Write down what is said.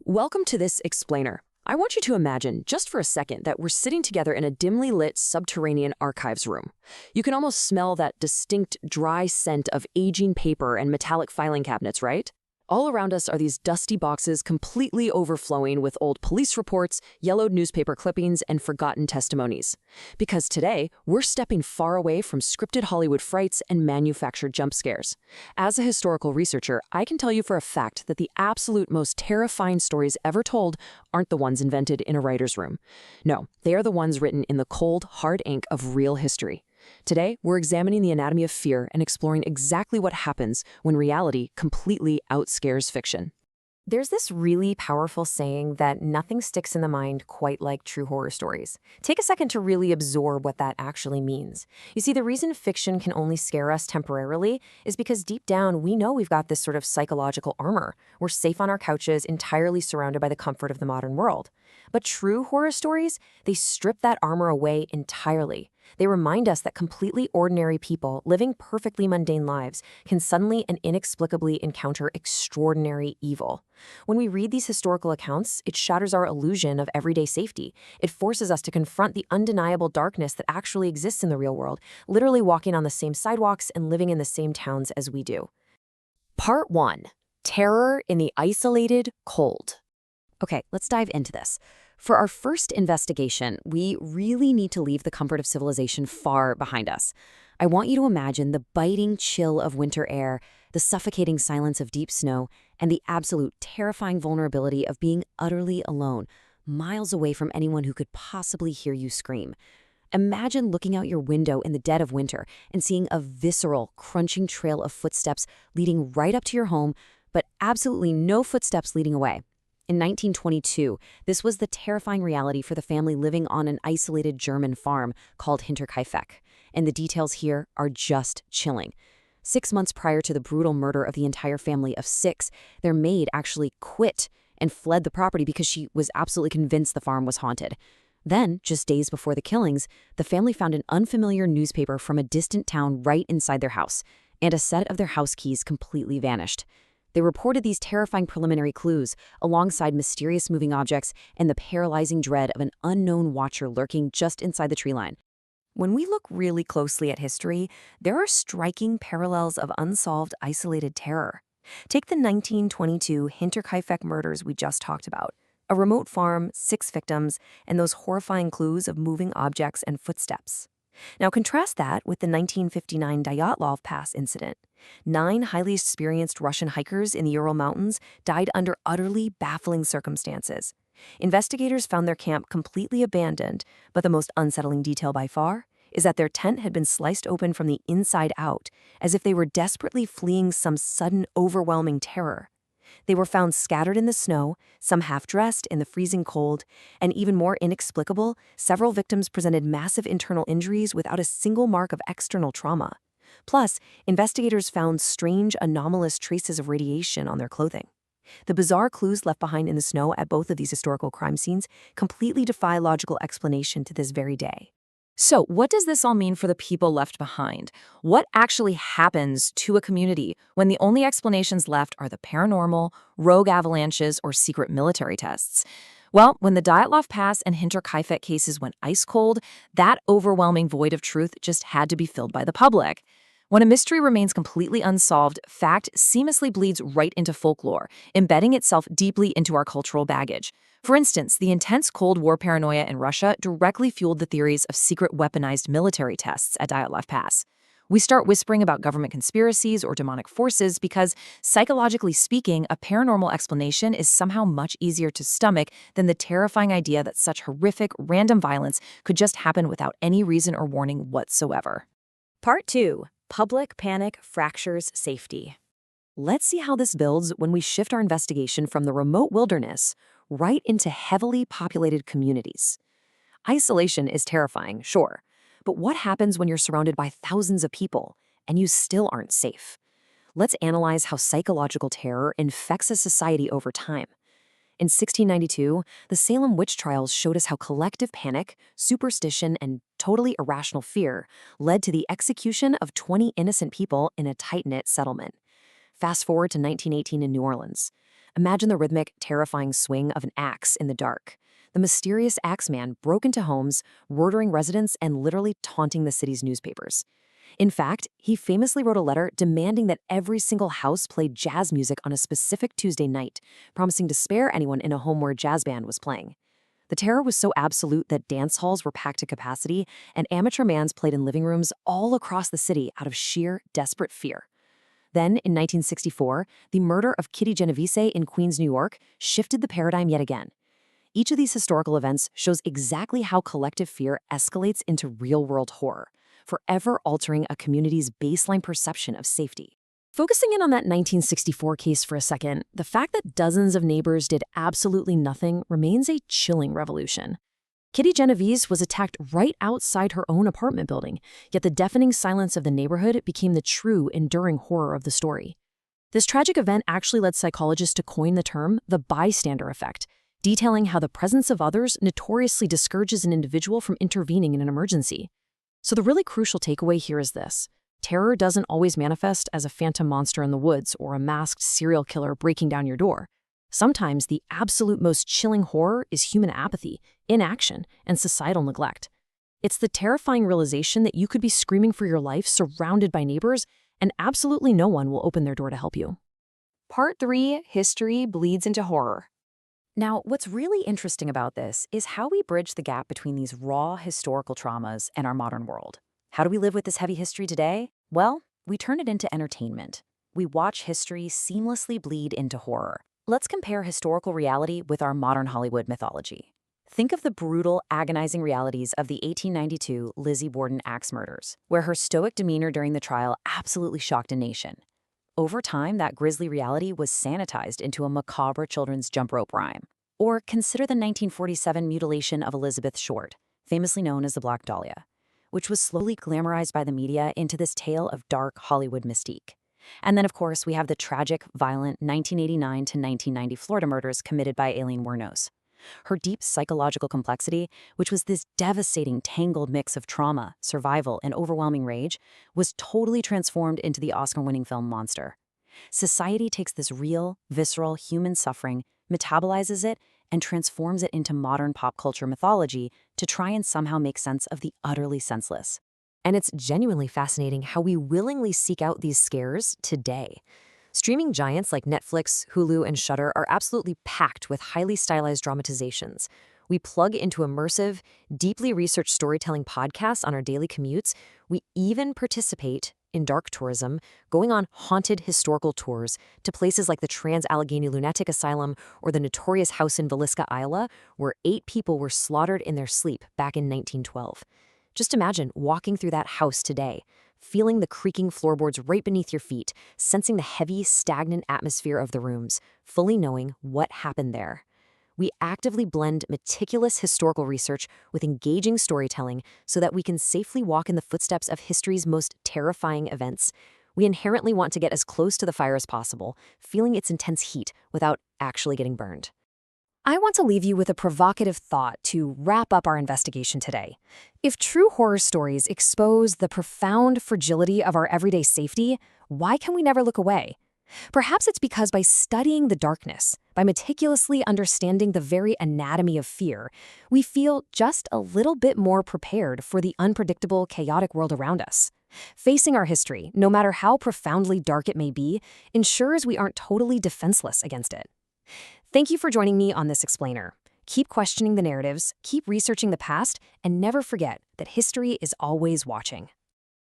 Welcome to this explainer. I want you to imagine, just for a second, that we're sitting together in a dimly lit subterranean archives room. You can almost smell that distinct, dry scent of aging paper and metallic filing cabinets, right? All around us are these dusty boxes completely overflowing with old police reports, yellowed newspaper clippings, and forgotten testimonies. Because today, we're stepping far away from scripted Hollywood frights and manufactured jump scares. As a historical researcher, I can tell you for a fact that the absolute most terrifying stories ever told aren't the ones invented in a writer's room. No, they are the ones written in the cold, hard ink of real history. Today, we're examining the anatomy of fear and exploring exactly what happens when reality completely outscares fiction. There's this really powerful saying that nothing sticks in the mind quite like true horror stories. Take a second to really absorb what that actually means. You see, the reason fiction can only scare us temporarily is because deep down we know we've got this sort of psychological armor. We're safe on our couches, entirely surrounded by the comfort of the modern world. But true horror stories, they strip that armor away entirely. They remind us that completely ordinary people living perfectly mundane lives can suddenly and inexplicably encounter extraordinary evil. When we read these historical accounts, it shatters our illusion of everyday safety. It forces us to confront the undeniable darkness that actually exists in the real world, literally walking on the same sidewalks and living in the same towns as we do. Part 1. Terror in the Isolated Cold. Okay, let's dive into this. For our first investigation, we really need to leave the comfort of civilization far behind us. I want you to imagine the biting chill of winter air, the suffocating silence of deep snow, and the absolute terrifying vulnerability of being utterly alone, miles away from anyone who could possibly hear you scream. Imagine looking out your window in the dead of winter and seeing a visceral, crunching trail of footsteps leading right up to your home, but absolutely no footsteps leading away. In 1922, this was the terrifying reality for the family living on an isolated German farm called Hinterkaifeck, and the details here are just chilling. 6 months prior to the brutal murder of the entire family of 6, their maid actually quit and fled the property because she was absolutely convinced the farm was haunted. Then, just days before the killings, the family found an unfamiliar newspaper from a distant town right inside their house, and a set of their house keys completely vanished. They reported these terrifying preliminary clues, alongside mysterious moving objects and the paralyzing dread of an unknown watcher lurking just inside the tree line. When we look really closely at history, there are striking parallels of unsolved isolated terror. Take the 1922 Hinterkaifeck murders we just talked about. A remote farm, 6 victims, and those horrifying clues of moving objects and footsteps. Now contrast that with the 1959 Dyatlov Pass incident. 9 highly experienced Russian hikers in the Ural Mountains died under utterly baffling circumstances. Investigators found their camp completely abandoned, but the most unsettling detail by far is that their tent had been sliced open from the inside out, as if they were desperately fleeing some sudden, overwhelming terror. They were found scattered in the snow, some half-dressed in the freezing cold, and even more inexplicable, several victims presented massive internal injuries without a single mark of external trauma. Plus, investigators found strange, anomalous traces of radiation on their clothing. The bizarre clues left behind in the snow at both of these historical crime scenes completely defy logical explanation to this very day. So, what does this all mean for the people left behind? What actually happens to a community when the only explanations left are the paranormal, rogue avalanches, or secret military tests? Well, when the Dyatlov Pass and Hinterkaifeck cases went ice cold, that overwhelming void of truth just had to be filled by the public. When a mystery remains completely unsolved, fact seamlessly bleeds right into folklore, embedding itself deeply into our cultural baggage. For instance, the intense Cold War paranoia in Russia directly fueled the theories of secret weaponized military tests at Dyatlov Pass. We start whispering about government conspiracies or demonic forces because, psychologically speaking, a paranormal explanation is somehow much easier to stomach than the terrifying idea that such horrific, random violence could just happen without any reason or warning whatsoever. Part 2. Public panic fractures safety. Let's see how this builds when we shift our investigation from the remote wilderness right into heavily populated communities. Isolation is terrifying, sure, but what happens when you're surrounded by thousands of people and you still aren't safe? Let's analyze how psychological terror infects a society over time. In 1692, the Salem witch trials showed us how collective panic, superstition, and totally irrational fear led to the execution of 20 innocent people in a tight-knit settlement. Fast forward to 1918 in New Orleans. Imagine the rhythmic, terrifying swing of an axe in the dark. The mysterious axeman broke into homes, murdering residents and literally taunting the city's newspapers. In fact, he famously wrote a letter demanding that every single house play jazz music on a specific Tuesday night, promising to spare anyone in a home where a jazz band was playing. The terror was so absolute that dance halls were packed to capacity, and amateur bands played in living rooms all across the city out of sheer, desperate fear. Then, in 1964, the murder of Kitty Genovese in Queens, New York, shifted the paradigm yet again. Each of these historical events shows exactly how collective fear escalates into real-world horror, forever altering a community's baseline perception of safety. Focusing in on that 1964 case for a second, the fact that dozens of neighbors did absolutely nothing remains a chilling revelation. Kitty Genovese was attacked right outside her own apartment building, yet the deafening silence of the neighborhood became the true, enduring horror of the story. This tragic event actually led psychologists to coin the term the bystander effect, detailing how the presence of others notoriously discourages an individual from intervening in an emergency. So the really crucial takeaway here is this. Terror doesn't always manifest as a phantom monster in the woods or a masked serial killer breaking down your door. Sometimes the absolute most chilling horror is human apathy, inaction, and societal neglect. It's the terrifying realization that you could be screaming for your life surrounded by neighbors, and absolutely no one will open their door to help you. Part 3, History Bleeds into Horror. Now, what's really interesting about this is how we bridge the gap between these raw historical traumas and our modern world. How do we live with this heavy history today? Well, we turn it into entertainment. We watch history seamlessly bleed into horror. Let's compare historical reality with our modern Hollywood mythology. Think of the brutal, agonizing realities of the 1892 Lizzie Borden axe murders, where her stoic demeanor during the trial absolutely shocked a nation. Over time, that grisly reality was sanitized into a macabre children's jump rope rhyme. Or consider the 1947 mutilation of Elizabeth Short, famously known as the Black Dahlia, which was slowly glamorized by the media into this tale of dark Hollywood mystique. And then, of course, we have the tragic, violent 1989 to 1990 Florida murders committed by Aileen Wuornos. Her deep psychological complexity, which was this devastating, tangled mix of trauma, survival, and overwhelming rage, was totally transformed into the Oscar-winning film Monster. Society takes this real, visceral human suffering, metabolizes it, and transforms it into modern pop culture mythology to try and somehow make sense of the utterly senseless. And it's genuinely fascinating how we willingly seek out these scares today. Streaming giants like Netflix, Hulu, and Shudder are absolutely packed with highly stylized dramatizations. We plug into immersive, deeply researched storytelling podcasts on our daily commutes. We even participate in dark tourism, going on haunted historical tours to places like the Trans-Allegheny Lunatic Asylum or the notorious house in Villisca, Iowa, where 8 people were slaughtered in their sleep back in 1912. Just imagine walking through that house today, feeling the creaking floorboards right beneath your feet, sensing the heavy, stagnant atmosphere of the rooms, fully knowing what happened there. We actively blend meticulous historical research with engaging storytelling so that we can safely walk in the footsteps of history's most terrifying events. We inherently want to get as close to the fire as possible, feeling its intense heat without actually getting burned. I want to leave you with a provocative thought to wrap up our investigation today. If true horror stories expose the profound fragility of our everyday safety, why can we never look away? Perhaps it's because by studying the darkness, by meticulously understanding the very anatomy of fear, we feel just a little bit more prepared for the unpredictable, chaotic world around us. Facing our history, no matter how profoundly dark it may be, ensures we aren't totally defenseless against it. Thank you for joining me on this explainer. Keep questioning the narratives, keep researching the past, and never forget that history is always watching.